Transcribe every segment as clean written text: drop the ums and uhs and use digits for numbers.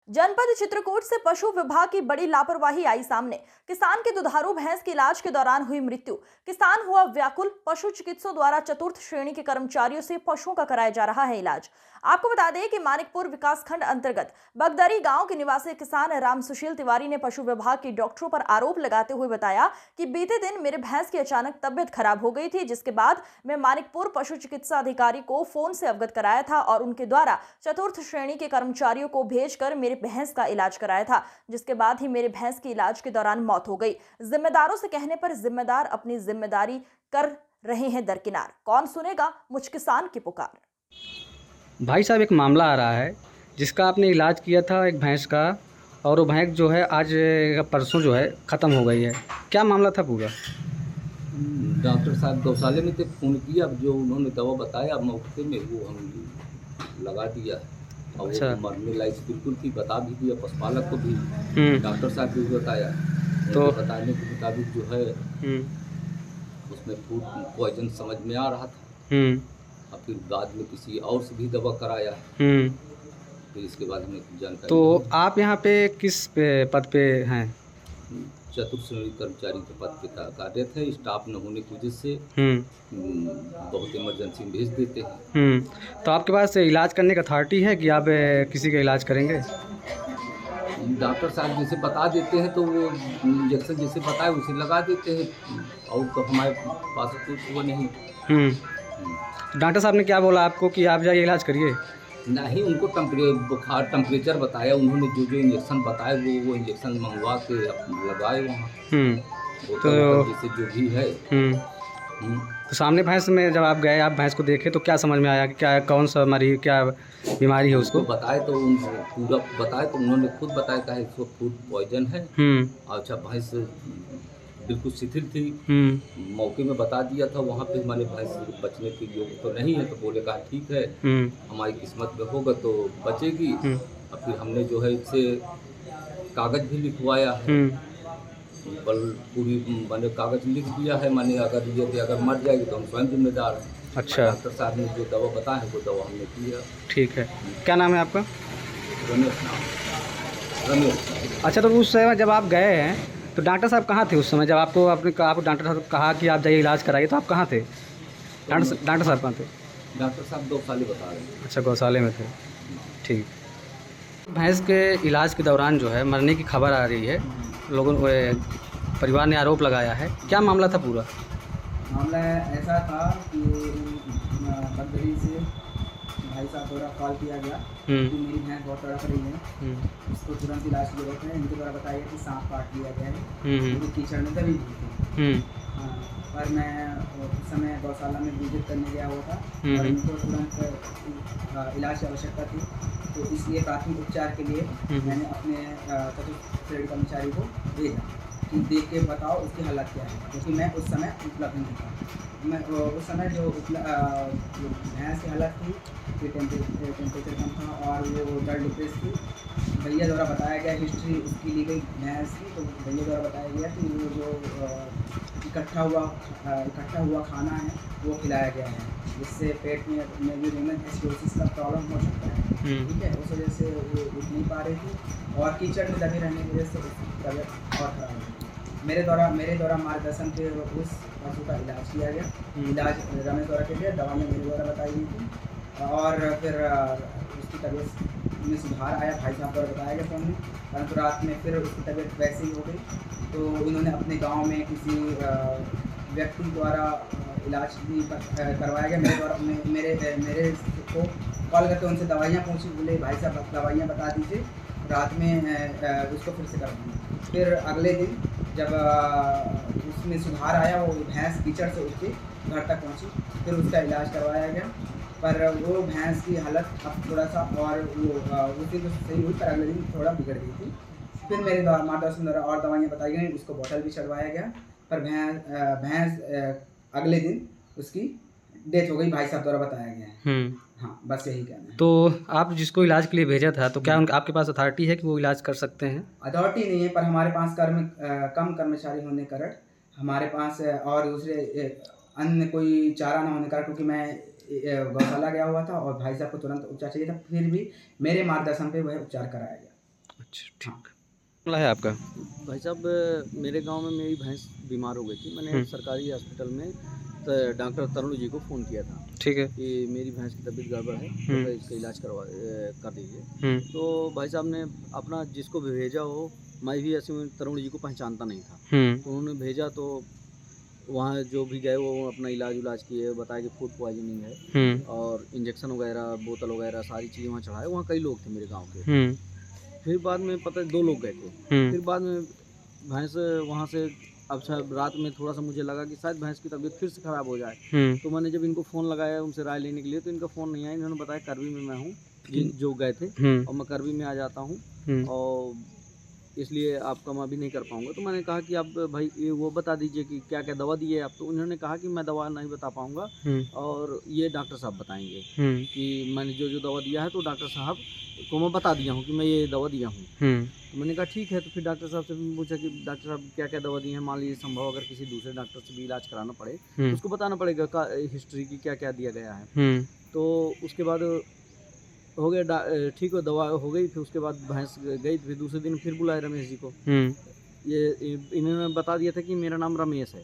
जनपद चित्रकूट से पशु विभाग की बड़ी लापरवाही आई सामने। किसान की दुधारू भैंस के इलाज के दौरान हुई मृत्यु। किसान हुआ व्याकुल। पशु चिकित्सकों द्वारा चतुर्थ श्रेणी के कर्मचारियों से पशुओं का कराया जा रहा है इलाज। आपको बता दें कि मानिकपुर विकासखंड अंतर्गत बगदरी गांव के निवासी किसान राम सुशील तिवारी ने पशु विभाग के डॉक्टरों पर आरोप लगाते हुए बताया कि बीते दिन मेरे भैंस की अचानक तबियत खराब हो गई थी, जिसके बाद मैं मानिकपुर पशु चिकित्सा अधिकारी को फोन से अवगत कराया था और उनके द्वारा चतुर्थ श्रेणी के कर्मचारियों को भेजकर मेरे भैंस का इलाज कराया था, जिसके बाद ही मेरे भैंस की इलाज के दौरान मौत हो गई। जिम्मेदारों से कहने पर जिम्मेदार अपनी जिम्मेदारी कर रहे हैं दरकिनार। कौन सुनेगा मुझ किसान की पुकार। भाई साहब, एक मामला आ रहा है जिसका आपने इलाज किया था एक भैंस का, और वो भैंस जो है आज परसों जो है ख़त्म हो गई है। क्या मामला था पूरा? डॉक्टर साहब गौशाले में तो फ़ोन किया, अब जो उन्होंने दवा बताया मौके में वो हम लगा दिया और अच्छा। वो मरने लायक बिल्कुल थी, बता भी दिया पशुपालक को भी, डॉक्टर साहब भी बताया। तो बताने के मुताबिक जो है उसमें फूड पॉइजन समझ में आ रहा था। और फिर बाद में किसी और से भी दवा कराया, फिर इसके बाद हमें जानकारी। तो आप यहाँ पे किस पद पे हैं? चतुर्थ श्रेणी कर्मचारी के पद पे कार्यरत है। स्टाफ न होने की वजह से बहुत इमरजेंसी में भेज देते हैं। तो आपके पास इलाज करने का अथॉरिटी है कि आप किसी का इलाज करेंगे? डॉक्टर साहब जैसे बता देते हैं तो वो इंजेक्शन जैसे बताए उसे लगा देते हैं, और तो हमारे पास कुछ वो नहीं। डॉक्टर साहब ने क्या बोला आपको कि आप जाइए इलाज करिए? नहीं, उनको बुखार टेम्परेचर बताया, उन्होंने जो जो इंजेक्शन बताए वो इंजेक्शन मंगवा के लगाए वहाँ। तो जैसे जो भी है। तो सामने भैंस में जब आप गए, आप भैंस को देखे तो क्या समझ में आया कि क्या कौन सा क्या बीमारी है उसको? बताए तो पूरा बताए तो उन्होंने खुद बताया था इसको फूड पॉइजन है। अच्छा, भैंस बिल्कुल शिथिल थी। मौके में बता दिया था वहाँ पे, मैंने भैंस बचने के योग्य तो नहीं है, तो बोले कहा ठीक है हमारी किस्मत में होगा तो बचेगी। और फिर हमने जो है इससे कागज़ भी लिखवाया है, बल पूरी मैंने कागज़ लिख दिया है, मैंने अगर मर जाएगी तो हम स्वयं जिम्मेदार हैं। अच्छा। डॉक्टर साहब ने जो दवा बताया है वो दवा हमने की है। ठीक है। क्या नाम है आपका? रमेश नाम। रमेश। अच्छा, तो उस समय जब आप गए हैं तो डॉक्टर साहब कहाँ थे उस समय जब आपको डॉक्टर साहब कहा कि आप जाइए इलाज कराइए, तो आप कहाँ थे? डॉक्टर साहब कहाँ थे? डॉक्टर साहब गौशाले बता रहे हैं। अच्छा, गौशाले में थे। ठीक। भैंस के इलाज के दौरान जो है मरने की खबर आ रही है, लोगों परिवार ने आरोप लगाया है। क्या मामला था पूरा? मामला ऐसा था कि बगदरी से भाई साहब द्वारा कॉल किया गया कि मेरी भैंस बहुत तड़प रही है, इसको तुरंत इलाज की जरूरत है। इनके द्वारा बताया गया कि सांप काट लिया गया है, क्योंकि कीचड़ में दबी हुई थी। हाँ, पर मैं उस समय गौशाला में विजिट करने गया हुआ था और इनको तुरंत इलाज की आवश्यकता थी, तो इसलिए प्राथमिक उपचार के लिए मैंने अपने चतुर्थ श्रेणी कर्मचारी को भेजा कि देख के बताओ उसकी हालत क्या है, क्योंकि मैं उस समय उपलब्ध नहीं था। मैं उस समय जो भैंस की हालत थी कि टेम्परेचर कम था और वो ब्लड डिप्रेस थी। भैया द्वारा बताया गया, हिस्ट्री उसकी ली गई भैंस की, तो भैया द्वारा बताया गया कि वो जो इकट्ठा हुआ खाना है वो खिलाया गया है, जिससे पेट में भी रेनल एसिडोसिस का प्रॉब्लम हो सकता है। ठीक है, उस वजह से वो उठ नहीं पा रही थी और कीचड़ में दबे रहने की वजह से उसकी तबीयत और ख़राब हुई। मेरे द्वारा मार्गदर्शन के उस पशु का इलाज किया गया। इलाज रमेश द्वारा किया गया, दवा में मेरे द्वारा बताई गई थी और फिर उसकी तबीयत में सुधार आया। भाई साहब द्वारा बताया गया फ़ोन में, परंतु रात में फिर उसकी तबीयत वैसे ही हो गई। तो इन्होंने अपने गांव में किसी व्यक्ति द्वारा इलाज भी करवाया गया। मेरे को कॉल करके उनसे दवाइयाँ पूछी, बोले भाई साहब दवाइयाँ बता दीजिए, रात में उसको फिर से करवाएंगे। फिर अगले दिन जब उसमें सुधार आया, वो भैंस कीचड़ से उठ के घर तक पहुंची, फिर उसका इलाज करवाया गया। पर वो भैंस की हालत अब थोड़ा सा और उस दिन तो सही हुई, पर अगले दिन थोड़ा बिगड़ गई थी। फिर मेरे मार्गदर्शन द्वारा और दवाइयाँ बताई गई, उसको बॉटल भी चढ़वाया गया, पर भैंस अगले दिन उसकी डेथ हो गई, भाई साहब द्वारा बताया गया है। हाँ, बस यही कहना है। तो आप जिसको इलाज के लिए भेजा था, तो क्या आपके पास अथॉरिटी है कि वो इलाज कर सकते हैं? अथॉरिटी नहीं है, पर हमारे पास कम कर्मचारी होने के कारण हमारे पास और दूसरे अन्य कोई चारा ना होने के कारण, क्योंकि मैं गौशाला गया हुआ था और भाई साहब को तुरंत उपचार चाहिए था, फिर भी मेरे मार्गदर्शन पे वह उपचार कराया गया। अच्छा ठीक मामला है आपका? भाई साहब, मेरे गांव में मेरी भैंस बीमार हो गई थी। मैंने सरकारी हॉस्पिटल में डॉक्टर तरुण जी को फ़ोन किया था ठीक है। कि मेरी भैंस की तबीयत गड़बड़ है, तो इसका इलाज कर दीजिए। तो भाई साहब ने अपना जिसको भी भेजा हो, मैं भी ऐसे में तरुण जी को पहचानता नहीं था, तो उन्होंने भेजा। तो वहाँ जो भी गए वो अपना इलाज किए, बताया कि फूड पॉइजनिंग है और इंजेक्शन वगैरह, बोतल वगैरह सारी चीज़ें वहाँ चढ़ाए। वहाँ कई लोग थे मेरे गाँव के। फिर बाद में पता 2 लोग गए थे। फिर बाद में भैंस वहाँ से अच्छा रात में थोड़ा सा मुझे लगा कि शायद भैंस की तबीयत फिर से ख़राब हो जाए। तो मैंने जब इनको फ़ोन लगाया उनसे राय लेने के लिए, तो इनका फ़ोन नहीं आया। इन्होंने बताया करवी में मैं हूँ, जो गए थे, और मैं करवी में आ जाता हूँ, और इसलिए आपका मैं अभी नहीं कर पाऊँगा। तो मैंने कहा कि आप भाई ये वो बता दीजिए कि क्या क्या दवा दी है आप। तो उन्होंने कहा कि मैं दवा नहीं बता पाऊँगा, और ये डॉक्टर साहब बताएंगे कि मैंने जो दवा दिया है, तो डॉक्टर साहब को मैं बता दिया हूँ कि मैं ये दवा दिया हूँ। तो मैंने कहा ठीक है। तो फिर डॉक्टर साहब से पूछा कि डॉक्टर साहब क्या क्या दवा दी है। मान लीजिए संभव अगर किसी दूसरे डॉक्टर से भी इलाज कराना पड़े, तो उसको बताना पड़ेगा का हिस्ट्री की क्या क्या दिया गया है। तो उसके बाद हो गया, ठीक है, दवा हो गई। फिर उसके बाद भैंस गई। फिर दूसरे दिन फिर बुलाए रमेश जी को। ये इन्होंने बता दिया था कि मेरा नाम रमेश है,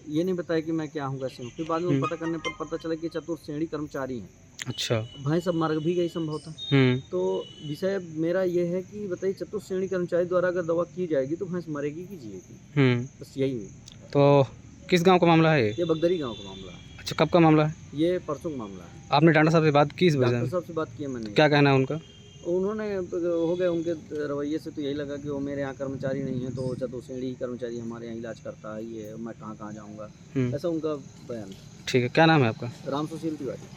ये नहीं बताया कि मैं क्या हूँ, कैसे हूँ। फिर बाद में पता करने पर पता चला कि चतुर्श्रेणी कर्मचारी हैं। अच्छा। भैंस अब मर भी गई संभवतः। तो विषय मेरा ये है कि बताइए, चतुर्श्रेणी कर्मचारी द्वारा अगर दवा की जाएगी तो भैंस मरेगी कि जिएगी? बस यही है। तो किस गांव का मामला है ये बगदरी गांव का मामला है। अच्छा, कब का मामला है? ये परसों का मामला है। आपने डॉक्टर साहब से बात की इस वजह डॉक्टर में? साहब से बात की है मैंने। क्या कहना है उनका? उन्होंने हो गए, उनके रवैये से तो यही लगा कि वो मेरे यहाँ कर्मचारी नहीं है, तो चतुर्श्रेणी कर्मचारी हमारे यहाँ इलाज करता है, ये मैं कहाँ जाऊँगा, ऐसा उनका बयान। ठीक है, क्या नाम है आपका? राम सुशील तिवारी।